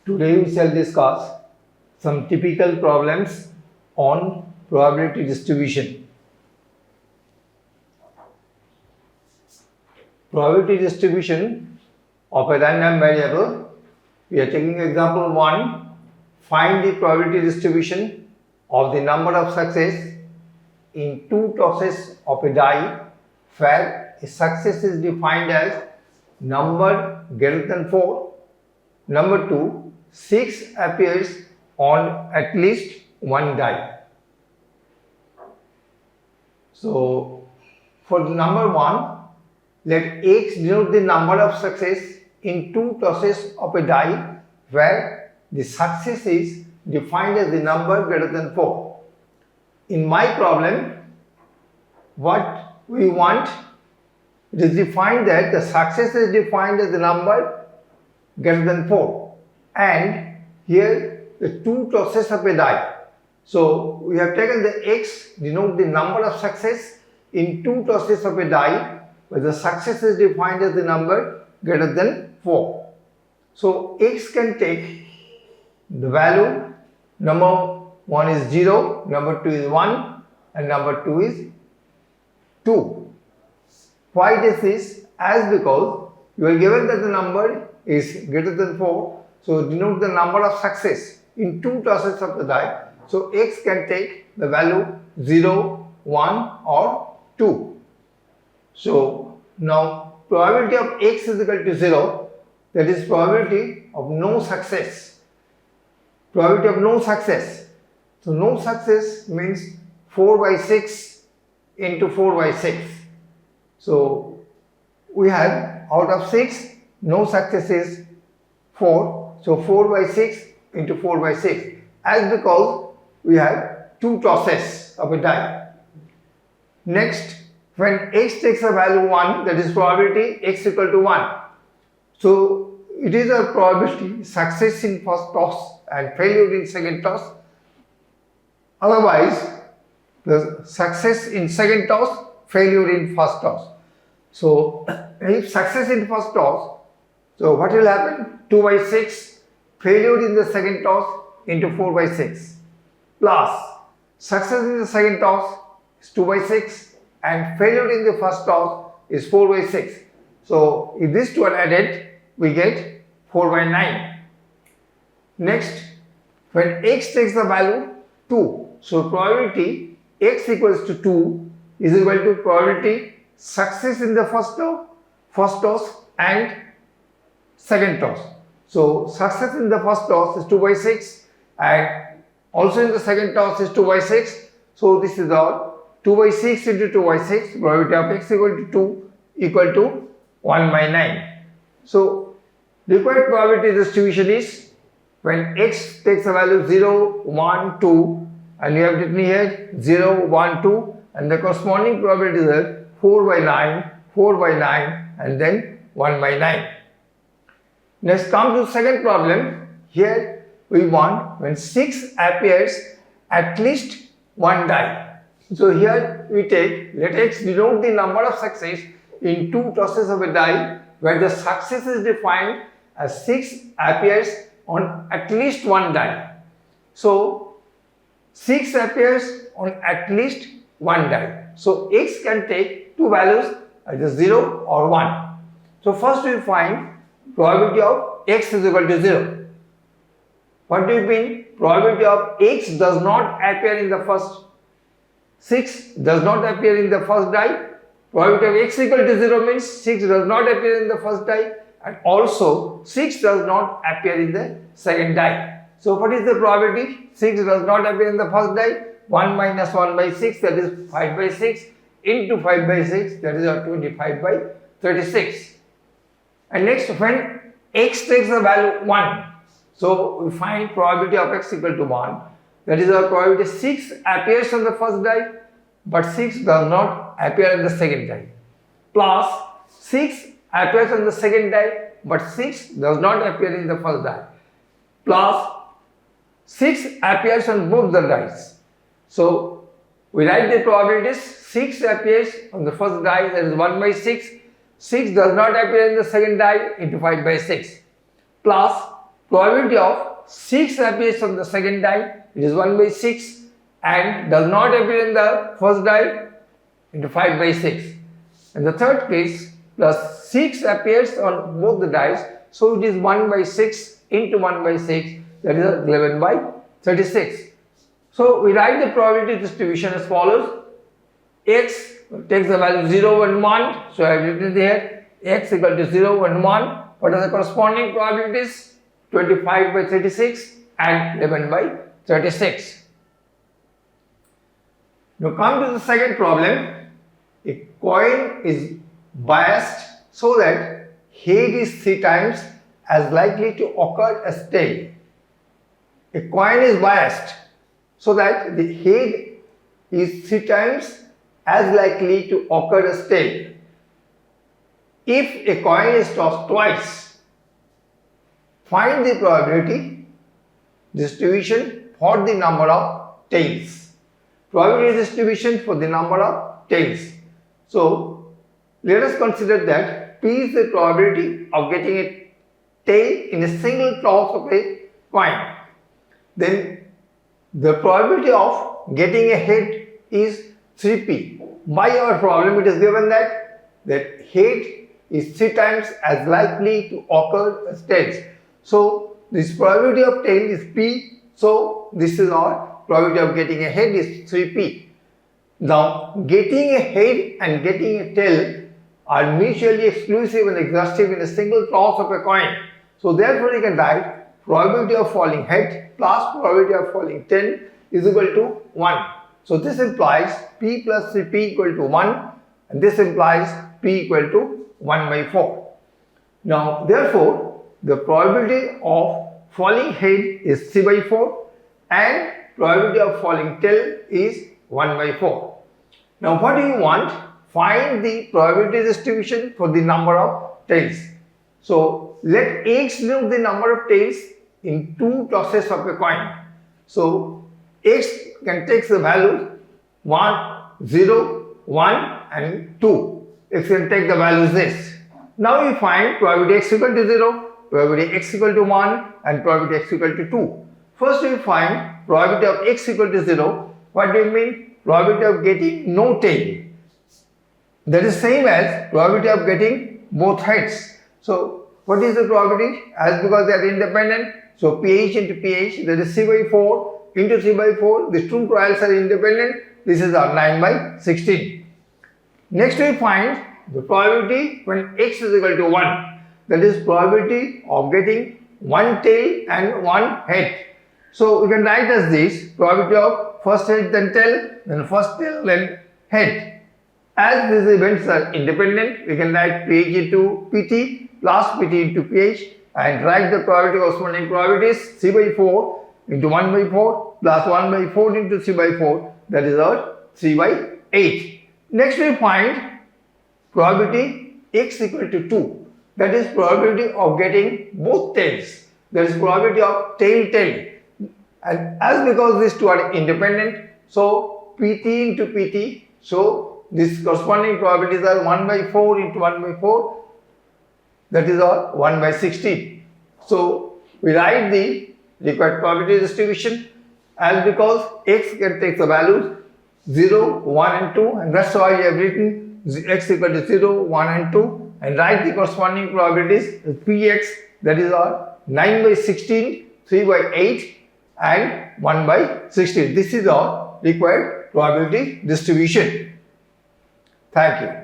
Today we shall discuss some typical problems on probability distribution. Probability distribution of a random variable. We are taking example 1. Find the probability distribution of the number of success in 2 tosses of a die where a success is defined as number greater than 4. Number 2. 6 appears on at least one die. So, for the number 1, let X denote the number of success in 2 tosses of a die where the success is defined as the number greater than 4. In my problem, what we want, it is defined that the success is defined as the number greater than 4. And here the 2 tosses of a die. So we have taken the X denote the number of success in 2 tosses of a die where the success is defined as the number greater than 4. So X can take the value, number 1 is 0, number 2 is 1 and number 2 is 2. Why this is? As because you are given that the number is greater than 4. So denote the number of success in 2 tosses of the die. So X can take the value 0, 1 or 2. So now probability of X is equal to 0, that is probability of no success. Probability of no success. So no success means 4 by 6 into 4 by 6. So we have out of 6, no success is 4. So 4 by 6 into 4 by 6. As because we have 2 tosses of a die. Next, when X takes a value 1, that is probability X equal to 1. So it is a probability success in first toss and failure in second toss. Otherwise, the success in second toss, failure in first toss. So if success in first toss, so what will happen? 2 by 6, failure in the second toss into 4 by 6 plus success in the second toss is 2 by 6 and failure in the first toss is 4 by 6. So if these two are added, we get 4 by 9. Next, when X takes the value 2, so probability X equals to 2 is equal to probability success in the first toss and second toss. So success in the first toss is 2 by 6 and also in the second toss is 2 by 6. So this is our 2 by 6 into 2 by 6, probability of X equal to 2 equal to 1 by 9. So required probability distribution is when X takes a value 0, 1, 2 and you have written here 0, 1, 2 and the corresponding probability is 4 by 9, 4 by 9 and then 1 by 9. Next, come to second problem. Here we want when 6 appears at least one die. So here we take, let X denote the number of success in 2 tosses of a die where the success is defined as 6 appears on at least one die. So 6 appears on at least one die. So X can take 2 values either 0 or 1. So first we find probability of X is equal to 0. What do you mean? Probability of X does not appear in the first 6 does not appear in the first die. Probability of X equal to 0 means 6 does not appear in the first die and also 6 does not appear in the second die. So what is the probability? 6 does not appear in the first die. 1 minus 1 by 6, that is 5 by 6 into 5 by 6, that is 25 by 36. And next, when X takes the value 1, so we find probability of X equal to 1. That is our probability 6 appears on the first die, but 6 does not appear in the second die. Plus 6 appears on the second die, but 6 does not appear in the first die. Plus 6 appears on both the dice. So we write the probabilities. 6 appears on the first die, that is 1 by 6. 6 does not appear in the second die into 5 by 6. Plus probability of 6 appears on the second die, it is 1 by 6, and does not appear in the first die, into 5 by 6. In the third case, plus 6 appears on both the dies, so it is 1 by 6 into 1 by 6, that is 11 by 36. So we write the probability distribution as follows. X takes the value 0, 1, 1, so I have written here x equal to 0, 1, 1. What are the corresponding probabilities? 25 by 36 and 11 by 36. Now come to the second problem. A coin is biased so that head is 3 times as likely to occur as tail. A coin is biased so that the head is 3 times as likely to occur as tail. If a coin is tossed twice, find the probability distribution for the number of tails. Probability distribution for the number of tails. So, let us consider that P is the probability of getting a tail in a single toss of a coin. Then the probability of getting a head is 3P. By our problem, it is given that head is 3 times as likely to occur as tails. So, this probability of tail is P. So, this is our probability of getting a head is 3P. Now, getting a head and getting a tail are mutually exclusive and exhaustive in a single toss of a coin. So, therefore, you can write probability of falling head plus probability of falling tail is equal to 1. So, this implies P plus 3P equal to 1, and this implies P equal to 1 by 4. Now, therefore, the probability of falling head is 3 by 4 and probability of falling tail is 1 by 4. Now, what do you want? Find the probability distribution for the number of tails. So, let X denote the number of tails in 2 tosses of a coin. So, X can take the values 1, 0, 1 and 2. X can take the values this. Now, we find probability X equal to 0, probability X equal to 1 and probability X equal to 2. First, we find probability of X equal to 0. What do you mean? Probability of getting no tail. That is same as probability of getting both heads. So, what is the probability? As because they are independent, so pH into pH, that is 3 by 4 into 3 by 4, these two trials are independent, this is our 9 by 16. Next we find the probability when X is equal to 1, that is probability of getting one tail and one head. So, we can write as this, probability of first head then tail, then first tail then head. As these events are independent, we can write pH into PT plus PT into pH and write the probability corresponding probabilities 3 by 4 into 1 by 4 plus 1 by 4 into 3 by 4, that is our 3 by 8. Next we find probability X equal to 2, that is probability of getting both tails, that is probability of tail. And as because these two are independent, so PT into PT, so these corresponding probabilities are 1 by 4 into 1 by 4, that is our 1 by 16. So we write the required probability distribution as because X can take the values 0, 1 and 2, and that's why we have written X equal to 0, 1 and 2 and write the corresponding probabilities Px, that is our 9 by 16, 3 by 8 and 1 by 16. This is our required probability distribution. Thank you.